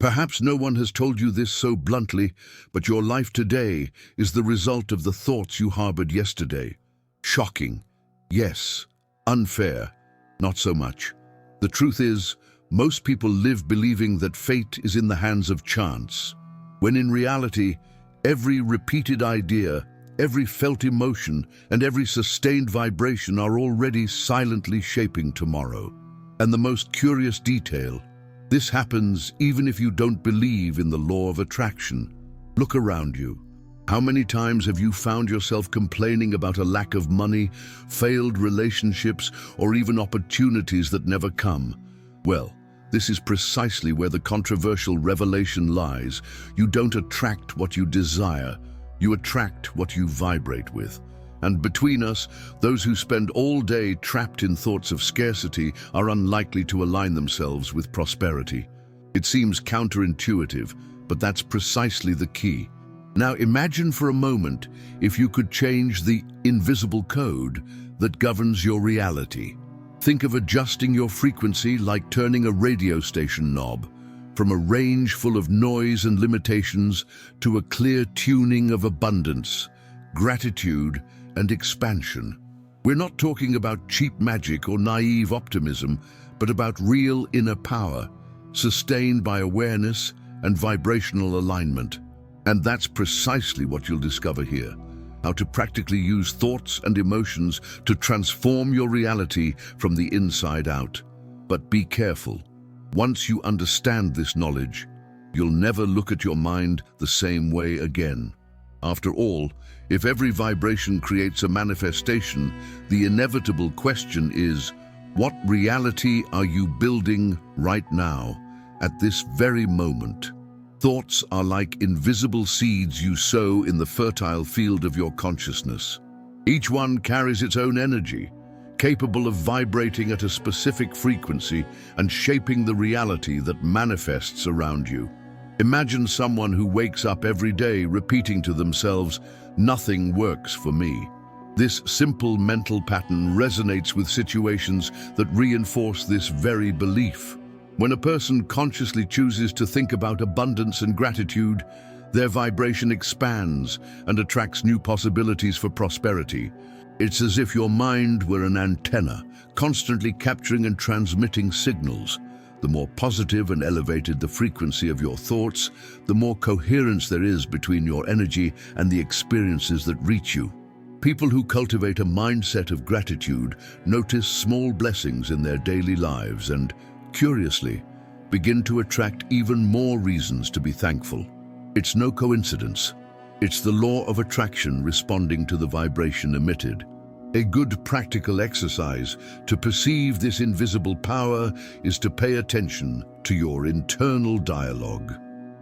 Perhaps no one has told you this so bluntly, but your life today is the result of the thoughts you harbored yesterday. Shocking. Yes. Unfair. Not so much. The truth is, most people live believing that fate is in the hands of chance, when in reality, every repeated idea, every felt emotion, and every sustained vibration are already silently shaping tomorrow. And the most curious detail, this happens even if you don't believe in the law of attraction. Look around you. How many times have you found yourself complaining about a lack of money, failed relationships, or even opportunities that never come? Well, this is precisely where the controversial revelation lies. You don't attract what you desire, you attract what you vibrate with. And between us, those who spend all day trapped in thoughts of scarcity are unlikely to align themselves with prosperity. It seems counterintuitive, but that's precisely the key. Now imagine for a moment if you could change the invisible code that governs your reality. Think of adjusting your frequency like turning a radio station knob, from a range full of noise and limitations to a clear tuning of abundance, gratitude, and expansion. We're not talking about cheap magic or naive optimism, but about real inner power, sustained by awareness and vibrational alignment. And that's precisely what you'll discover here. How to practically use thoughts and emotions to transform your reality from the inside out. But be careful. Once you understand this knowledge, you'll never look at your mind the same way again. After all, if every vibration creates a manifestation, the inevitable question is, what reality are you building right now, at this very moment? Thoughts are like invisible seeds you sow in the fertile field of your consciousness. Each one carries its own energy, capable of vibrating at a specific frequency and shaping the reality that manifests around you. Imagine someone who wakes up every day repeating to themselves, "Nothing works for me." This simple mental pattern resonates with situations that reinforce this very belief. When a person consciously chooses to think about abundance and gratitude, their vibration expands and attracts new possibilities for prosperity. It's as if your mind were an antenna, constantly capturing and transmitting signals. The more positive and elevated the frequency of your thoughts, the more coherence there is between your energy and the experiences that reach you. People who cultivate a mindset of gratitude notice small blessings in their daily lives and, curiously, begin to attract even more reasons to be thankful. It's no coincidence. It's the law of attraction responding to the vibration emitted. A good practical exercise to perceive this invisible power is to pay attention to your internal dialogue.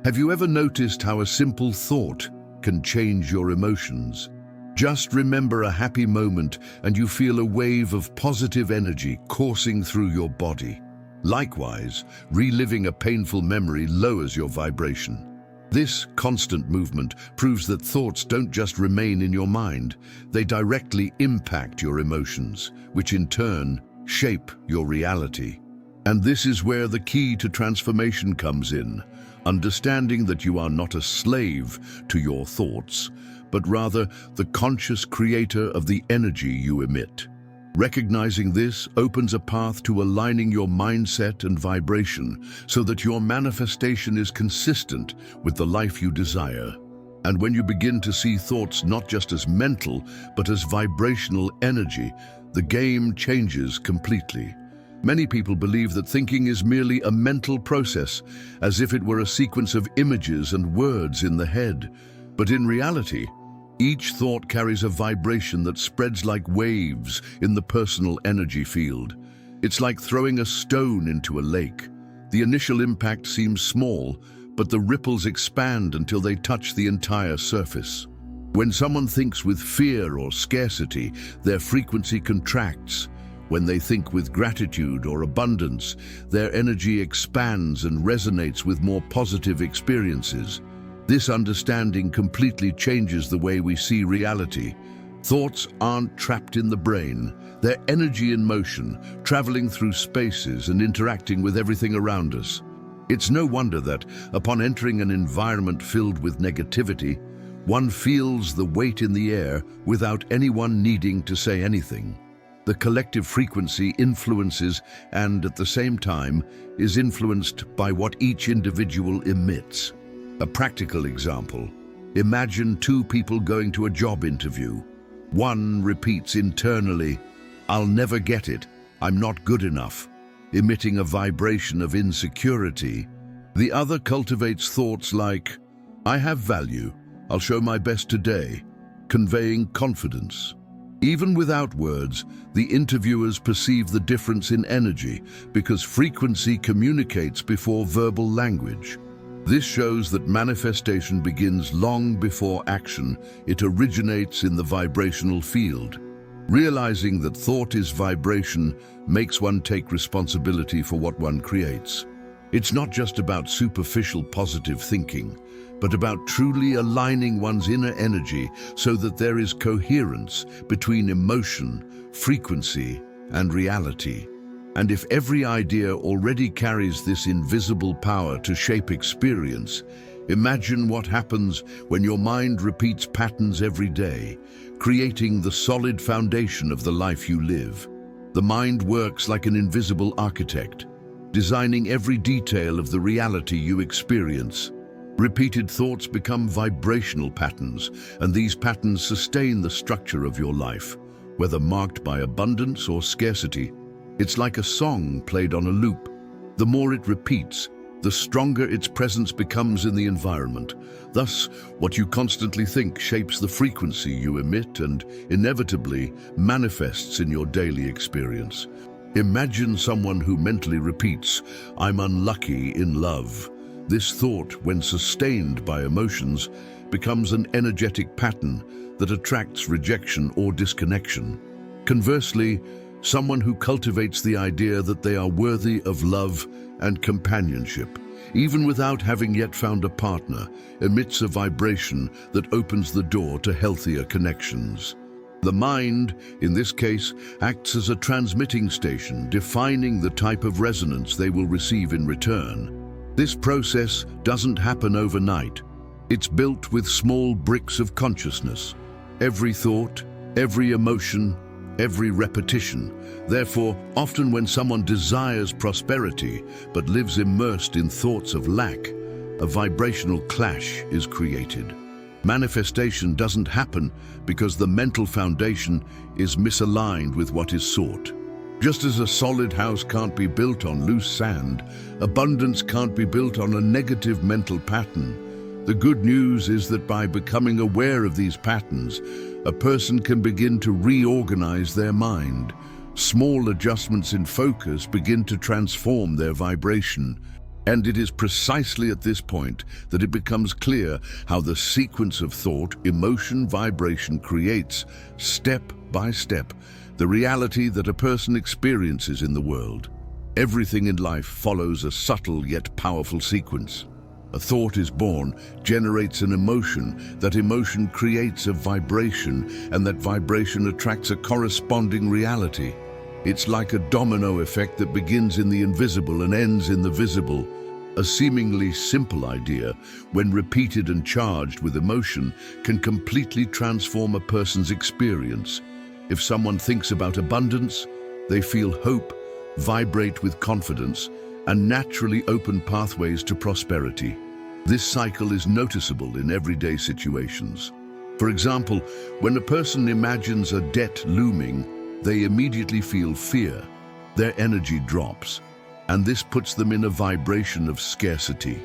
Have you ever noticed how a simple thought can change your emotions? Just remember a happy moment and you feel a wave of positive energy coursing through your body. Likewise, reliving a painful memory lowers your vibration. This constant movement proves that thoughts don't just remain in your mind, they directly impact your emotions, which in turn shape your reality. And this is where the key to transformation comes in, understanding that you are not a slave to your thoughts, but rather the conscious creator of the energy you emit. Recognizing this opens a path to aligning your mindset and vibration so that your manifestation is consistent with the life you desire. And when you begin to see thoughts not just as mental, but as vibrational energy, the game changes completely. Many people believe that thinking is merely a mental process, as if it were a sequence of images and words in the head. But in reality, each thought carries a vibration that spreads like waves in the personal energy field. It's like throwing a stone into a lake. The initial impact seems small, but the ripples expand until they touch the entire surface. When someone thinks with fear or scarcity, their frequency contracts. When they think with gratitude or abundance, their energy expands and resonates with more positive experiences. This understanding completely changes the way we see reality. Thoughts aren't trapped in the brain. They're energy in motion, traveling through spaces and interacting with everything around us. It's no wonder that, upon entering an environment filled with negativity, one feels the weight in the air without anyone needing to say anything. The collective frequency influences and, at the same time, is influenced by what each individual emits. A practical example: imagine two people going to a job interview. One repeats internally, "I'll never get it, I'm not good enough," emitting a vibration of insecurity. The other cultivates thoughts like, "I have value, I'll show my best today," conveying confidence. Even without words, the interviewers perceive the difference in energy because frequency communicates before verbal language. This shows that manifestation begins long before action. It originates in the vibrational field. Realizing that thought is vibration makes one take responsibility for what one creates. It's not just about superficial positive thinking, but about truly aligning one's inner energy so that there is coherence between emotion, frequency, and reality. And if every idea already carries this invisible power to shape experience, imagine what happens when your mind repeats patterns every day, creating the solid foundation of the life you live. The mind works like an invisible architect, designing every detail of the reality you experience. Repeated thoughts become vibrational patterns, and these patterns sustain the structure of your life, whether marked by abundance or scarcity. It's like a song played on a loop. The more it repeats, the stronger its presence becomes in the environment. Thus, what you constantly think shapes the frequency you emit and inevitably manifests in your daily experience. Imagine someone who mentally repeats, "I'm unlucky in love." This thought, when sustained by emotions, becomes an energetic pattern that attracts rejection or disconnection. Conversely, someone who cultivates the idea that they are worthy of love and companionship, even without having yet found a partner, emits a vibration that opens the door to healthier connections. The mind, in this case, acts as a transmitting station, defining the type of resonance they will receive in return. This process doesn't happen overnight. It's built with small bricks of consciousness. Every thought, every emotion, every repetition. Therefore, often when someone desires prosperity but lives immersed in thoughts of lack, a vibrational clash is created. Manifestation doesn't happen because the mental foundation is misaligned with what is sought. Just as a solid house can't be built on loose sand, abundance can't be built on a negative mental pattern. The good news is that by becoming aware of these patterns, a person can begin to reorganize their mind. Small adjustments in focus begin to transform their vibration. And it is precisely at this point that it becomes clear how the sequence of thought, emotion, vibration creates, step by step, the reality that a person experiences in the world. Everything in life follows a subtle yet powerful sequence. A thought is born, generates an emotion, that emotion creates a vibration, and that vibration attracts a corresponding reality. It's like a domino effect that begins in the invisible and ends in the visible. A seemingly simple idea, when repeated and charged with emotion, can completely transform a person's experience. If someone thinks about abundance, they feel hope, vibrate with confidence, and naturally open pathways to prosperity. This cycle is noticeable in everyday situations. For example, when a person imagines a debt looming, they immediately feel fear. Their energy drops, and this puts them in a vibration of scarcity.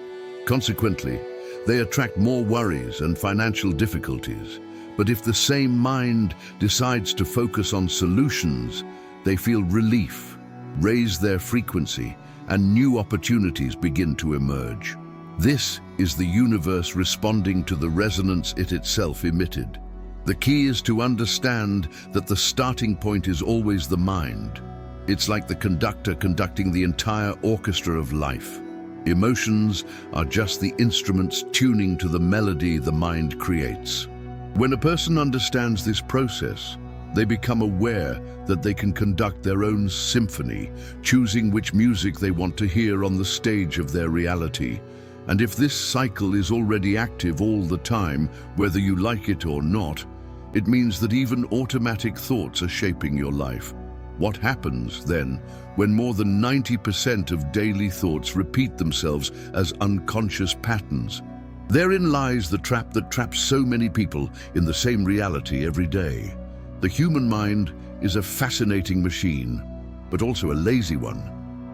Consequently, they attract more worries and financial difficulties. But if the same mind decides to focus on solutions, they feel relief, raise their frequency, and new opportunities begin to emerge. This is the universe responding to the resonance it itself emitted. The key is to understand that the starting point is always the mind. It's like the conductor conducting the entire orchestra of life. Emotions are just the instruments tuning to the melody the mind creates. When a person understands this process, They become aware that they can conduct their own symphony, choosing which music they want to hear on the stage of their reality. And if this cycle is already active all the time, whether you like it or not, it means that even automatic thoughts are shaping your life. What happens, then, when more than 90% of daily thoughts repeat themselves as unconscious patterns? Therein lies the trap that traps so many people in the same reality every day. The human mind is a fascinating machine, but also a lazy one.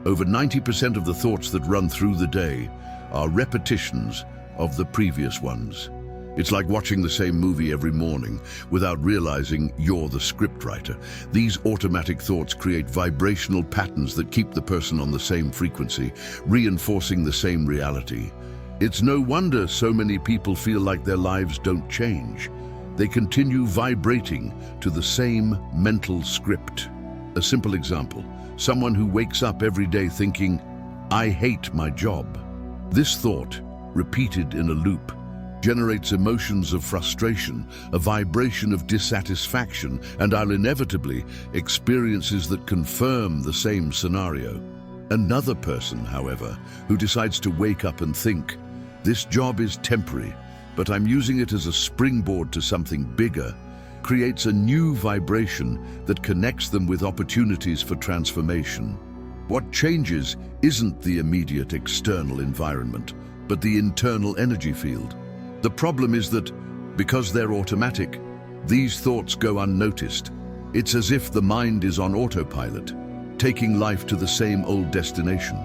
Over 90% of the thoughts that run through the day are repetitions of the previous ones. It's like watching the same movie every morning without realizing you're the scriptwriter. These automatic thoughts create vibrational patterns that keep the person on the same frequency, reinforcing the same reality. It's no wonder so many people feel like their lives don't change. They continue vibrating to the same mental script. A simple example, someone who wakes up every day thinking, "I hate my job." This thought, repeated in a loop, generates emotions of frustration, a vibration of dissatisfaction, and inevitably experiences that confirm the same scenario. Another person, however, who decides to wake up and think, "This job is temporary, but I'm using it as a springboard to something bigger," creates a new vibration that connects them with opportunities for transformation. What changes isn't the immediate external environment, but the internal energy field. The problem is that, because they're automatic, these thoughts go unnoticed. It's as if the mind is on autopilot, taking life to the same old destination.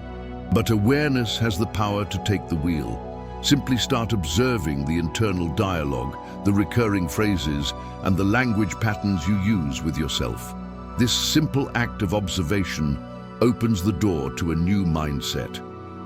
But awareness has the power to take the wheel. Simply start observing the internal dialogue, the recurring phrases, and the language patterns you use with yourself. This simple act of observation opens the door to a new mindset.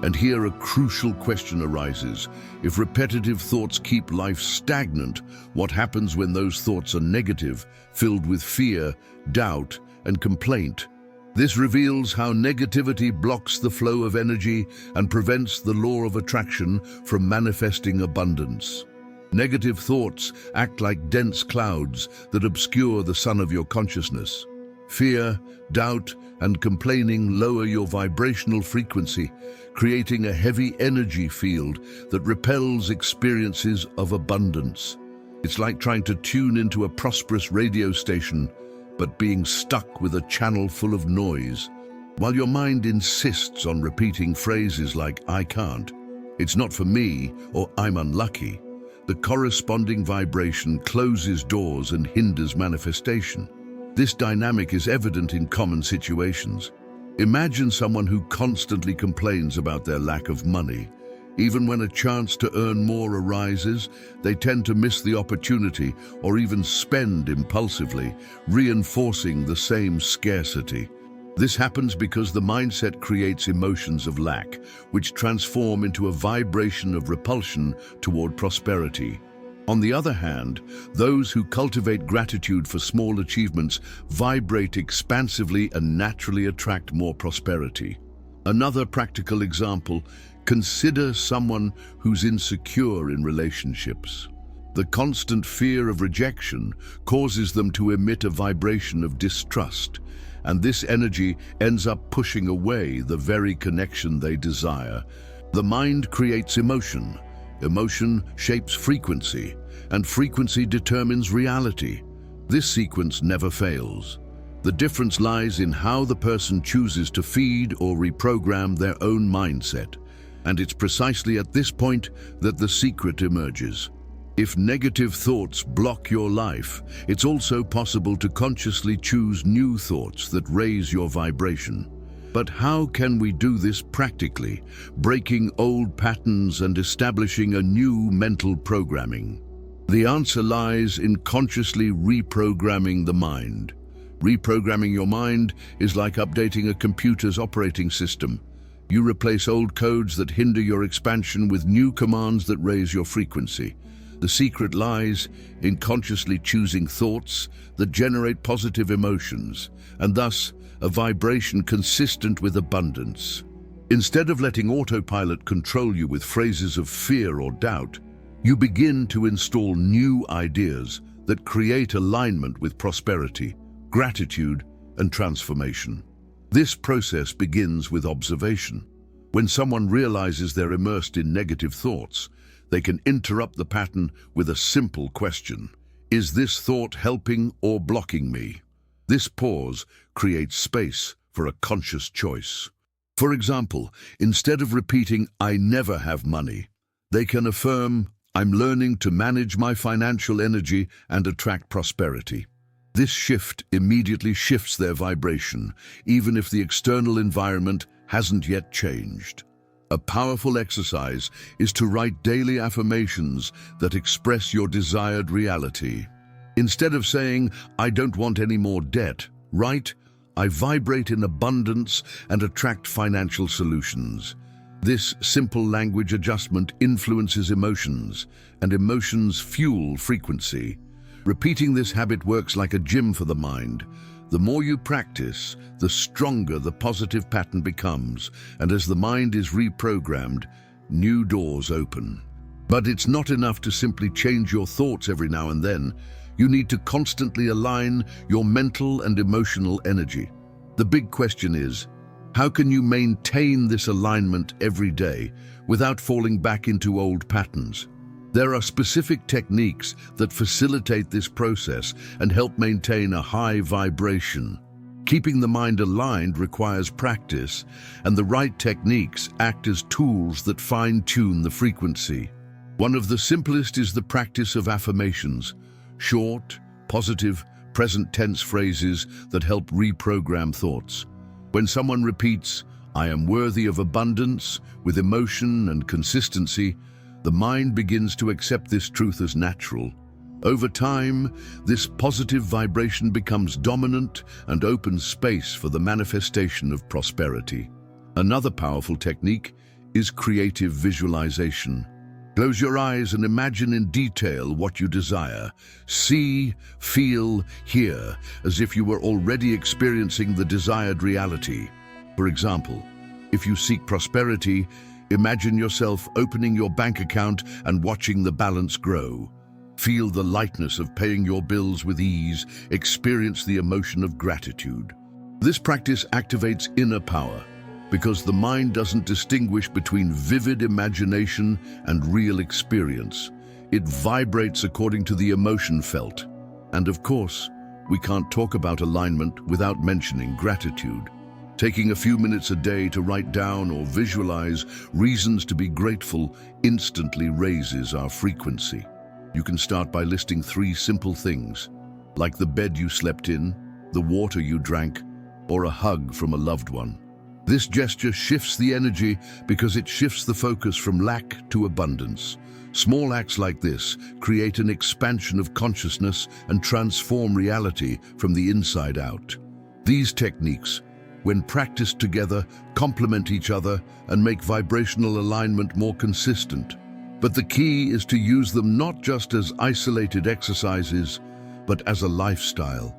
And here a crucial question arises. If repetitive thoughts keep life stagnant, what happens when those thoughts are negative, filled with fear, doubt, and complaint? This reveals how negativity blocks the flow of energy and prevents the law of attraction from manifesting abundance. Negative thoughts act like dense clouds that obscure the sun of your consciousness. Fear, doubt, and complaining lower your vibrational frequency, creating a heavy energy field that repels experiences of abundance. It's like trying to tune into a prosperous radio station, but being stuck with a channel full of noise. While your mind insists on repeating phrases like "I can't," "It's not for me," or "I'm unlucky," the corresponding vibration closes doors and hinders manifestation. This dynamic is evident in common situations. Imagine someone who constantly complains about their lack of money. Even when a chance to earn more arises, they tend to miss the opportunity or even spend impulsively, reinforcing the same scarcity. This happens because the mindset creates emotions of lack, which transform into a vibration of repulsion toward prosperity. On the other hand, those who cultivate gratitude for small achievements vibrate expansively and naturally attract more prosperity. Another practical example, consider someone who's insecure in relationships. The constant fear of rejection causes them to emit a vibration of distrust, and this energy ends up pushing away the very connection they desire. The mind creates emotion. Emotion shapes frequency, and frequency determines reality. This sequence never fails. The difference lies in how the person chooses to feed or reprogram their own mindset. And it's precisely at this point that the secret emerges. If negative thoughts block your life, it's also possible to consciously choose new thoughts that raise your vibration. But how can we do this practically, breaking old patterns and establishing a new mental programming? The answer lies in consciously reprogramming the mind. Reprogramming your mind is like updating a computer's operating system. You replace old codes that hinder your expansion with new commands that raise your frequency. The secret lies in consciously choosing thoughts that generate positive emotions, and thus a vibration consistent with abundance. Instead of letting autopilot control you with phrases of fear or doubt, you begin to install new ideas that create alignment with prosperity, gratitude, and transformation. This process begins with observation. When someone realizes they're immersed in negative thoughts, they can interrupt the pattern with a simple question. Is this thought helping or blocking me? This pause creates space for a conscious choice. For example, instead of repeating, "I never have money," they can affirm, "I'm learning to manage my financial energy and attract prosperity." This shift immediately shifts their vibration, even if the external environment hasn't yet changed. A powerful exercise is to write daily affirmations that express your desired reality. Instead of saying, "I don't want any more debt," write, "I vibrate in abundance and attract financial solutions." This simple language adjustment influences emotions, and emotions fuel frequency. Repeating this habit works like a gym for the mind. The more you practice, the stronger the positive pattern becomes, and as the mind is reprogrammed, new doors open. But it's not enough to simply change your thoughts every now and then. You need to constantly align your mental and emotional energy. The big question is, how can you maintain this alignment every day without falling back into old patterns? There are specific techniques that facilitate this process and help maintain a high vibration. Keeping the mind aligned requires practice, and the right techniques act as tools that fine-tune the frequency. One of the simplest is the practice of affirmations, short, positive, present tense phrases that help reprogram thoughts. When someone repeats, "I am worthy of abundance," with emotion and consistency, the mind begins to accept this truth as natural. Over time, this positive vibration becomes dominant and opens space for the manifestation of prosperity. Another powerful technique is creative visualization. Close your eyes and imagine in detail what you desire. See, feel, hear, as if you were already experiencing the desired reality. For example, if you seek prosperity, imagine yourself opening your bank account and watching the balance grow. Feel the lightness of paying your bills with ease, experience the emotion of gratitude. This practice activates inner power because the mind doesn't distinguish between vivid imagination and real experience. It vibrates according to the emotion felt. And of course, we can't talk about alignment without mentioning gratitude. Taking a few minutes a day to write down or visualize reasons to be grateful instantly raises our frequency. You can start by listing 3 simple things, like the bed you slept in, the water you drank, or a hug from a loved one. This gesture shifts the energy because it shifts the focus from lack to abundance. Small acts like this create an expansion of consciousness and transform reality from the inside out. These techniques, when practiced together, complement each other and make vibrational alignment more consistent. But the key is to use them not just as isolated exercises, but as a lifestyle.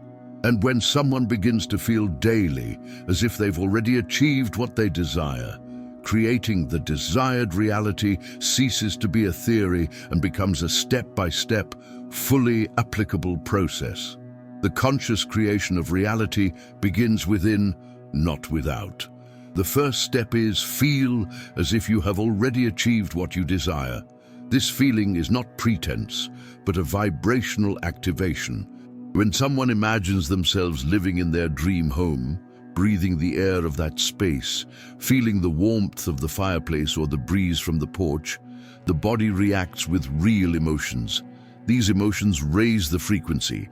And when someone begins to feel daily as if they've already achieved what they desire, creating the desired reality ceases to be a theory and becomes a step-by-step, fully applicable process. The conscious creation of reality begins within, not without. The first step is feel as if you have already achieved what you desire. This feeling is not pretense, but a vibrational activation. When someone imagines themselves living in their dream home, breathing the air of that space, feeling the warmth of the fireplace or the breeze from the porch, the body reacts with real emotions. These emotions raise the frequency,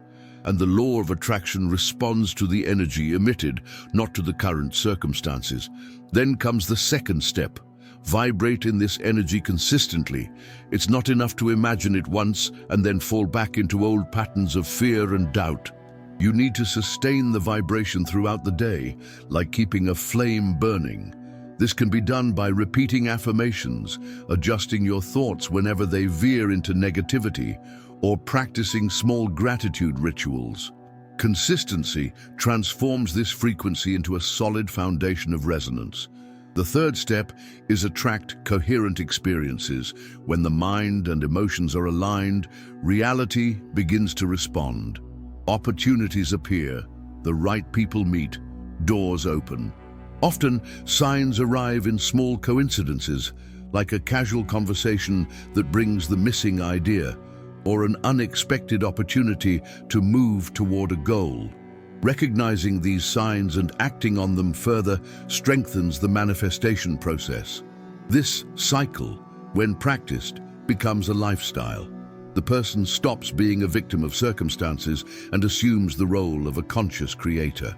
and the law of attraction responds to the energy emitted, not to the current circumstances. Then comes the second step. Vibrate in this energy consistently. It's not enough to imagine it once and then fall back into old patterns of fear and doubt. You need to sustain the vibration throughout the day, like keeping a flame burning. This can be done by repeating affirmations, adjusting your thoughts whenever they veer into negativity, or practicing small gratitude rituals. Consistency transforms this frequency into a solid foundation of resonance. The third step is attract coherent experiences. When the mind and emotions are aligned, reality begins to respond. Opportunities appear, the right people meet, doors open. Often, signs arrive in small coincidences, like a casual conversation that brings the missing idea, or an unexpected opportunity to move toward a goal. Recognizing these signs and acting on them further strengthens the manifestation process. This cycle, when practiced, becomes a lifestyle. The person stops being a victim of circumstances and assumes the role of a conscious creator.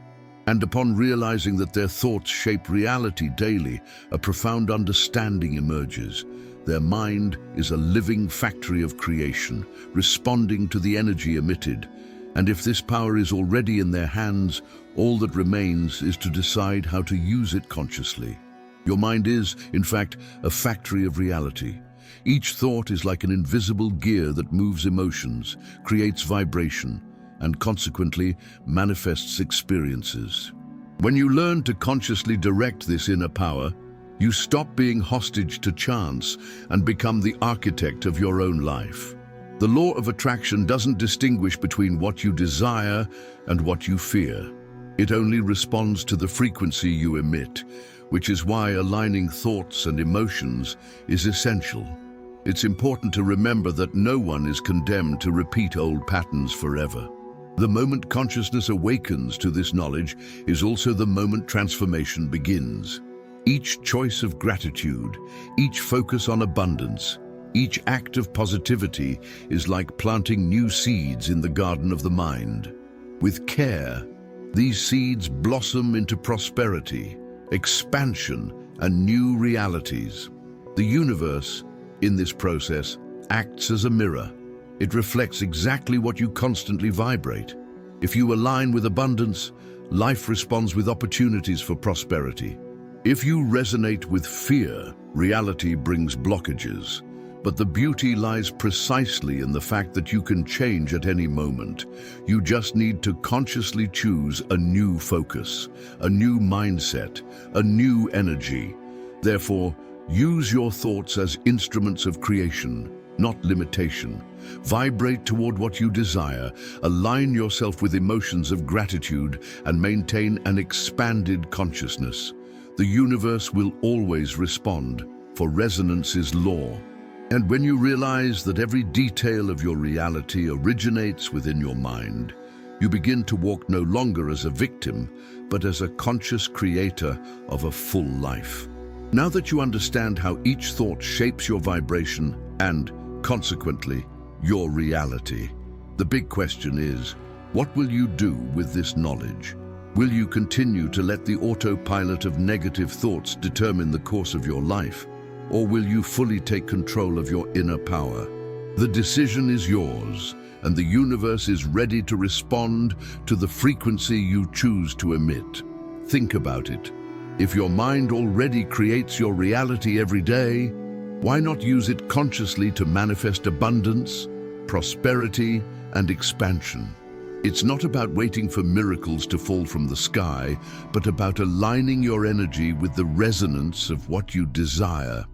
And upon realizing that their thoughts shape reality daily, a profound understanding emerges. Their mind is a living factory of creation, responding to the energy emitted. And if this power is already in their hands, all that remains is to decide how to use it consciously. Your mind is, in fact, a factory of reality. Each thought is like an invisible gear that moves emotions, creates vibration, and consequently manifests experiences. When you learn to consciously direct this inner power, you stop being hostage to chance and become the architect of your own life. The law of attraction doesn't distinguish between what you desire and what you fear. It only responds to the frequency you emit, which is why aligning thoughts and emotions is essential. It's important to remember that no one is condemned to repeat old patterns forever. The moment consciousness awakens to this knowledge is also the moment transformation begins. Each choice of gratitude, each focus on abundance, each act of positivity is like planting new seeds in the garden of the mind. With care, these seeds blossom into prosperity, expansion, and new realities. The universe, in this process, acts as a mirror. It reflects exactly what you constantly vibrate. If you align with abundance, life responds with opportunities for prosperity. If you resonate with fear, reality brings blockages. But the beauty lies precisely in the fact that you can change at any moment. You just need to consciously choose a new focus, a new mindset, a new energy. Therefore, use your thoughts as instruments of creation, not limitation. Vibrate toward what you desire, align yourself with emotions of gratitude, and maintain an expanded consciousness. The universe will always respond, for resonance is law. And when you realize that every detail of your reality originates within your mind, you begin to walk no longer as a victim, but as a conscious creator of a full life. Now that you understand how each thought shapes your vibration and, consequently, your reality, the big question is, what will you do with this knowledge? Will you continue to let the autopilot of negative thoughts determine the course of your life? Or will you fully take control of your inner power? The decision is yours, and the universe is ready to respond to the frequency you choose to emit. Think about it. If your mind already creates your reality every day, why not use it consciously to manifest abundance, prosperity, and expansion? It's not about waiting for miracles to fall from the sky, but about aligning your energy with the resonance of what you desire.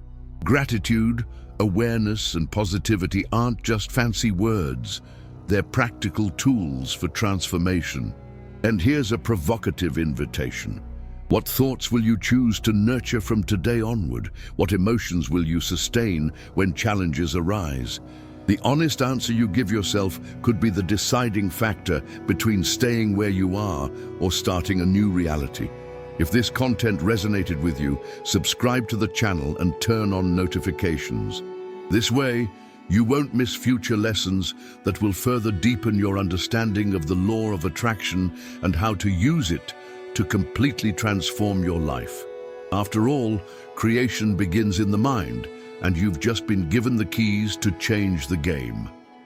Gratitude, awareness, and positivity aren't just fancy words. They're practical tools for transformation. And here's a provocative invitation. What thoughts will you choose to nurture from today onward? What emotions will you sustain when challenges arise? The honest answer you give yourself could be the deciding factor between staying where you are or starting a new reality. If this content resonated with you, subscribe to the channel and turn on notifications. This way, you won't miss future lessons that will further deepen your understanding of the law of attraction and how to use it to completely transform your life. After all, creation begins in the mind, and you've just been given the keys to change the game.